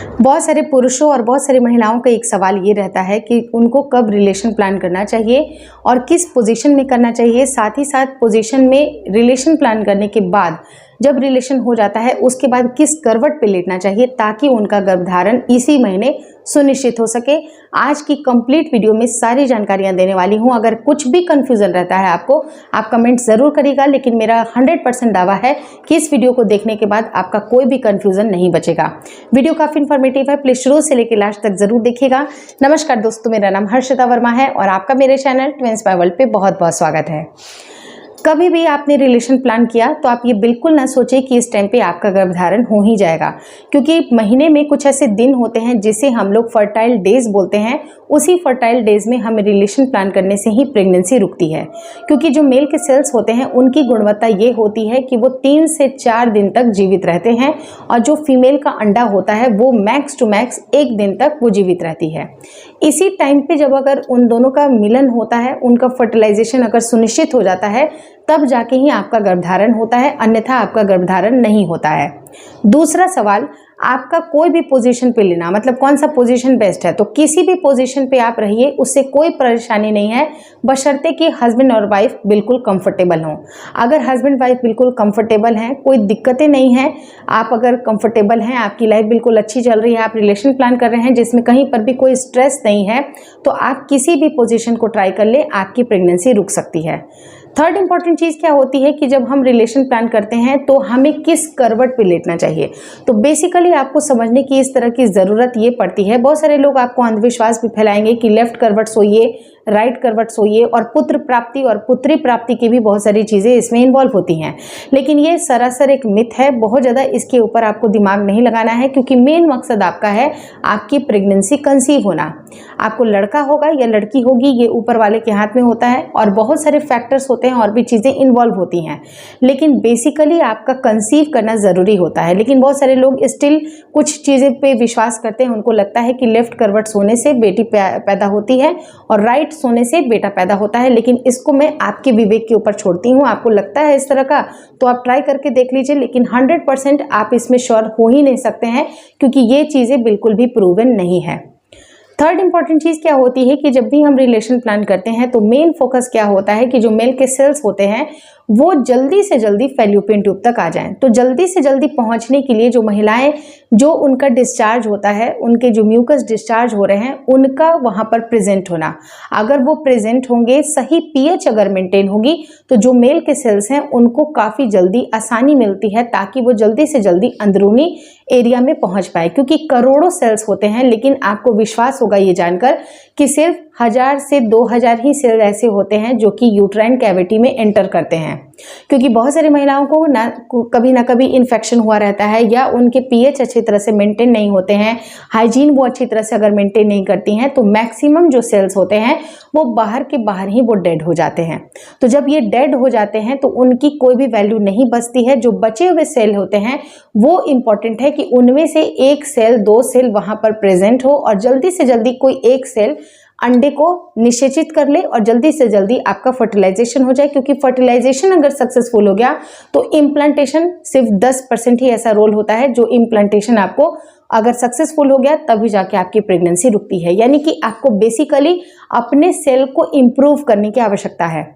बहुत सारे पुरुषों और बहुत सारी महिलाओं का एक सवाल ये रहता है कि उनको कब रिलेशन प्लान करना चाहिए और किस पोजीशन में करना चाहिए। साथ ही साथ पोजीशन में रिलेशन प्लान करने के बाद जब रिलेशन हो जाता है उसके बाद किस करवट पे लेटना चाहिए ताकि उनका गर्भधारण इसी महीने सुनिश्चित हो सके। आज की कंप्लीट वीडियो में सारी जानकारियां देने वाली हूं। अगर कुछ भी कंफ्यूजन रहता है आपको, आप कमेंट जरूर करिएगा, लेकिन मेरा 100% दावा है कि इस वीडियो को देखने के बाद आपका कोई भी कंफ्यूजन नहीं बचेगा। वीडियो काफी इन्फॉर्मेटिव है, प्लीज शुरू से लेकर लास्ट तक जरूर देखिएगा। नमस्कार दोस्तों, मेरा नाम हर्षिता वर्मा है और आपका मेरे चैनल ट्विंस बाय वर्ल्ड पे बहुत बहुत स्वागत है। कभी भी आपने रिलेशन प्लान किया तो आप ये बिल्कुल ना सोचें कि इस टाइम पे आपका गर्भधारण हो ही जाएगा, क्योंकि महीने में कुछ ऐसे दिन होते हैं जिसे हम लोग फर्टाइल डेज बोलते हैं। उसी फर्टाइल डेज में हमें रिलेशन प्लान करने से ही प्रेगनेंसी रुकती है, क्योंकि जो मेल के सेल्स होते हैं उनकी गुणवत्ता ये होती है कि वो 3 से 4 दिन तक जीवित रहते हैं और जो फीमेल का अंडा होता है वो मैक्स टू मैक्स 1 दिन तक वो जीवित रहती है। इसी टाइम पे जब अगर उन दोनों का मिलन होता है, उनका फर्टिलाइजेशन अगर सुनिश्चित हो जाता है, तब जाके ही आपका गर्भधारण होता है, अन्यथा आपका गर्भधारण नहीं होता है। दूसरा सवाल, आपका कोई भी पोजीशन पे लेना, मतलब कौन सा पोजीशन बेस्ट है, तो किसी भी पोजीशन पे आप रहिए, उससे कोई परेशानी नहीं है, बशर्ते कि हस्बैंड और वाइफ बिल्कुल कंफर्टेबल हों। अगर हस्बैंड वाइफ बिल्कुल कंफर्टेबल हैं, कोई दिक्कतें नहीं हैं, आप अगर कंफर्टेबल हैं, आपकी लाइफ बिल्कुल अच्छी चल रही है, आप रिलेशन प्लान कर रहे हैं जिसमें कहीं पर भी कोई स्ट्रेस नहीं है, तो आप किसी भी पोजीशन को ट्राई कर ले, आपकी प्रेगनेंसी रुक सकती है। थर्ड इंपॉर्टेंट चीज़ क्या होती है कि जब हम रिलेशन प्लान करते हैं तो हमें किस करवट पे लेटना चाहिए। तो बेसिकली आपको समझने की इस तरह की ज़रूरत ये पड़ती है। बहुत सारे लोग आपको अंधविश्वास भी फैलाएंगे कि लेफ्ट करवट सोइए, राइट करवट सोइए, और पुत्र प्राप्ति और पुत्री प्राप्ति की भी बहुत सारी चीज़ें इसमें इन्वॉल्व होती हैं, लेकिन ये सरासर एक मिथ है। बहुत ज़्यादा इसके ऊपर आपको दिमाग नहीं लगाना है, क्योंकि मेन मकसद आपका है आपकी प्रेगनेंसी कंसीव होना। आपको लड़का होगा या लड़की होगी ये ऊपर वाले के हाथ में होता है, और बहुत सारे फैक्टर्स होते हैं और भी चीज़ें इन्वॉल्व होती हैं, लेकिन बेसिकली आपका कंसीव करना ज़रूरी होता है। लेकिन बहुत सारे लोग स्टिल कुछ चीज़ें पे विश्वास करते हैं। उनको लगता है कि लेफ्ट करवट सोने से बेटी पैदा होती है और राइट सोने से बेटा पैदा होता है, लेकिन इसको मैं आपके विवेक के ऊपर छोड़ती हूँ। आपको लगता है इस तरह का तो आप ट्राई करके देख लीजिए, लेकिन 100% आप इसमें श्योर हो ही नहीं सकते हैं, क्योंकि ये चीज़ें बिल्कुल भी प्रूवन नहीं है। थर्ड इंपॉर्टेंट चीज़ क्या होती है कि जब भी हम रिलेशन प्लान करते हैं तो मेन फोकस क्या होता है कि जो मेल के सेल्स होते हैं वो जल्दी से जल्दी फैल्लोपियन ट्यूब तक आ जाएं। तो जल्दी से जल्दी पहुंचने के लिए जो महिलाएं, जो उनका डिस्चार्ज होता है, उनके जो म्यूकस डिस्चार्ज हो रहे हैं, उनका वहां पर प्रेजेंट होना, अगर वो प्रेजेंट होंगे, सही पीएच अगर मेंटेन होगी, तो जो मेल के सेल्स हैं उनको काफ़ी जल्दी आसानी मिलती है ताकि वो जल्दी से जल्दी अंदरूनी एरिया में पहुंच पाए। क्योंकि करोड़ों सेल्स होते हैं, लेकिन आपको विश्वास होगा ये जानकर कि सिर्फ 1000 से 2000 ही सेल ऐसे होते हैं जो कि यूट्राइन कैविटी में एंटर करते हैं। क्योंकि बहुत सारी महिलाओं को ना कभी इन्फेक्शन हुआ रहता है, या उनके पीएच अच्छी तरह से मेंटेन नहीं होते हैं, हाइजीन वो अच्छी तरह से अगर मेंटेन नहीं करती हैं, तो मैक्सिमम जो सेल्स होते हैं वो बाहर के बाहर ही वो डेड हो जाते हैं। तो जब ये डेड हो जाते हैं तो उनकी कोई भी वैल्यू नहीं बचती है। जो बचे हुए सेल होते हैं वो इंपॉर्टेंट है कि उनमें से 1 सेल 2 सेल वहां पर प्रेजेंट हो, और जल्दी से जल्दी कोई 1 सेल अंडे को निषेचित कर ले और जल्दी से जल्दी आपका फर्टिलाइजेशन हो जाए। क्योंकि फर्टिलाइजेशन अगर सक्सेसफुल हो गया तो इम्प्लांटेशन सिर्फ 10% ही ऐसा रोल होता है जो इम्प्लांटेशन आपको अगर सक्सेसफुल हो गया तभी जाके आपकी प्रेगनेंसी रुकती है। यानी कि आपको बेसिकली अपने सेल को इम्प्रूव करने की आवश्यकता है।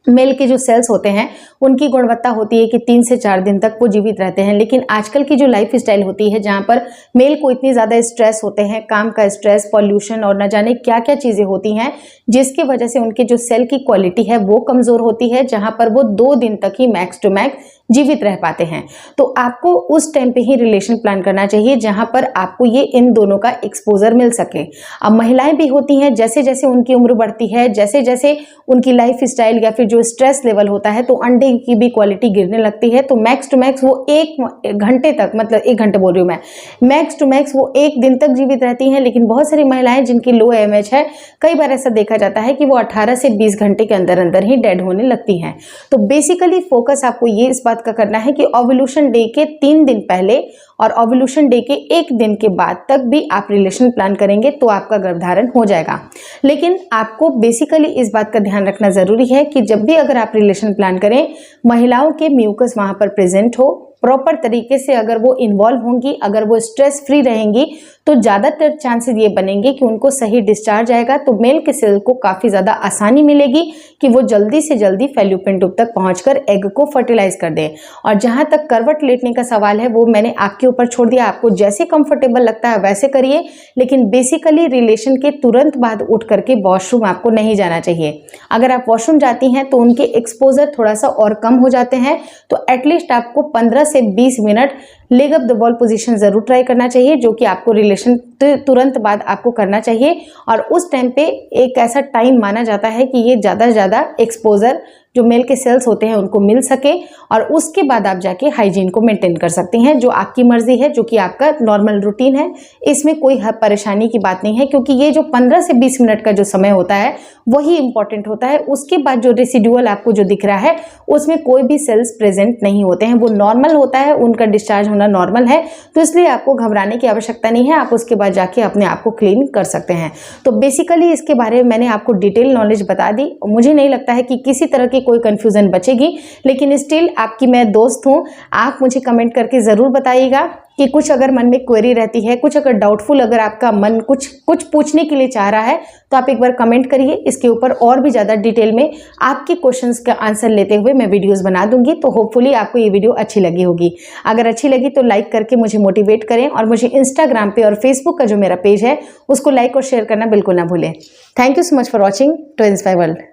मेल के जो सेल्स होते हैं उनकी गुणवत्ता होती है कि 3 से 4 दिन तक वो जीवित रहते हैं, लेकिन आजकल की जो लाइफ स्टाइल होती है जहाँ पर मेल को इतनी ज़्यादा स्ट्रेस होते हैं, काम का स्ट्रेस, पॉल्यूशन और न जाने क्या क्या चीज़ें होती हैं, जिसकी वजह से उनके जो सेल की क्वालिटी है वो कमज़ोर होती है, जहाँ पर वो 2 दिन तक ही मैक्स टू मैक्स जीवित रह पाते हैं। तो आपको उस टाइम पे ही रिलेशन प्लान करना चाहिए जहाँ पर आपको ये इन दोनों का एक्सपोजर मिल सके। अब महिलाएं भी होती हैं, जैसे जैसे उनकी उम्र बढ़ती है, जैसे जैसे उनकी लाइफ स्टाइल या फिर जो स्ट्रेस लेवल होता है, तो अंडे की भी क्वालिटी गिरने लगती है। तो मैक्स टू मैक्स वो 1 घंटे तक, मतलब 1 घंटे बोल रही हूँ मैं, मैक्स टू मैक्स वो 1 दिन तक जीवित रहती हैं। लेकिन बहुत सारी महिलाएं जिनकी लो AMH है, कई बार ऐसा देखा जाता है कि वो 18 से 20 घंटे के अंदर अंदर ही डेड होने लगती हैं। तो बेसिकली फोकस आपको ये इस बात का करना है कि ओव्यूलेशन डे के 3 दिन पहले और ओव्यूलेशन डे के 1 दिन के बाद तक भी आप रिलेशन प्लान करेंगे तो आपका गर्भधारण हो जाएगा। लेकिन आपको बेसिकली इस बात का ध्यान रखना जरूरी है कि जब भी अगर आप रिलेशन प्लान करें, महिलाओं के म्यूकस वहां पर प्रेजेंट हो, प्रॉपर तरीके से अगर वो इन्वॉल्व होंगी, अगर वो स्ट्रेस फ्री रहेंगी, तो ज़्यादातर चांसेस ये बनेंगे कि उनको सही डिस्चार्ज आएगा। तो मेल के सेल को काफ़ी ज़्यादा आसानी मिलेगी कि वो जल्दी से जल्दी फैल्लोपियन ट्यूब तक पहुंचकर एग को फर्टिलाइज कर दें। और जहां तक करवट लेटने का सवाल है, वो मैंने आपके ऊपर छोड़ दिया, आपको जैसे कंफर्टेबल लगता है वैसे करिए, लेकिन बेसिकली रिलेशन के तुरंत बाद उठ करके वॉशरूम आपको नहीं जाना चाहिए। अगर आप वॉशरूम जाती हैं तो उनके एक्सपोजर थोड़ा सा और कम हो जाते हैं, तो एटलीस्ट आपको 15 से 20 minute leg up the wall position जरूर ट्राई करना चाहिए, जो कि आपको रिलेशन तुरंत बाद आपको करना चाहिए। और उस टाइम पे एक ऐसा टाइम माना जाता है कि ये ज़्यादा से ज़्यादा एक्सपोजर जो मेल के सेल्स होते हैं उनको मिल सके, और उसके बाद आप जाके हाइजीन को मेंटेन कर सकती हैं, जो आपकी मर्जी है, जो कि आपका नॉर्मल रूटीन है। इसमें कोई परेशानी की बात नहीं है, क्योंकि ये जो 15 से 20 मिनट का जो समय होता है वही इंपॉर्टेंट होता है। उसके बाद जो रेसिडुअल आपको जो दिख रहा है उसमें कोई भी सेल्स प्रेजेंट नहीं होते हैं, वो नॉर्मल होता है, उनका डिस्चार्ज होना नॉर्मल है। तो इसलिए आपको घबराने की आवश्यकता नहीं है, आप उसके बाद जाके अपने आप को क्लीन कर सकते हैं। तो बेसिकली इसके बारे में मैंने आपको डिटेल नॉलेज बता दी। मुझे नहीं लगता है कि किसी तरह की कोई कंफ्यूजन बचेगी, लेकिन स्टिल आपकी मैं दोस्त हूँ, आप मुझे कमेंट करके ज़रूर बताइएगा कि कुछ अगर मन में क्वेरी रहती है, कुछ अगर डाउटफुल, अगर आपका मन कुछ पूछने के लिए चाह रहा है, तो आप एक बार कमेंट करिए। इसके ऊपर और भी ज़्यादा डिटेल में आपके क्वेश्चंस का आंसर लेते हुए मैं वीडियोस बना दूंगी। तो होपफुली आपको ये वीडियो अच्छी लगी होगी। अगर अच्छी लगी तो लाइक करके मुझे मोटिवेट करें, और मुझे इंस्टाग्राम पे और फेसबुक का जो मेरा पेज है उसको लाइक और शेयर करना बिल्कुल ना भूलें। Thank you so much for watching to inspire world.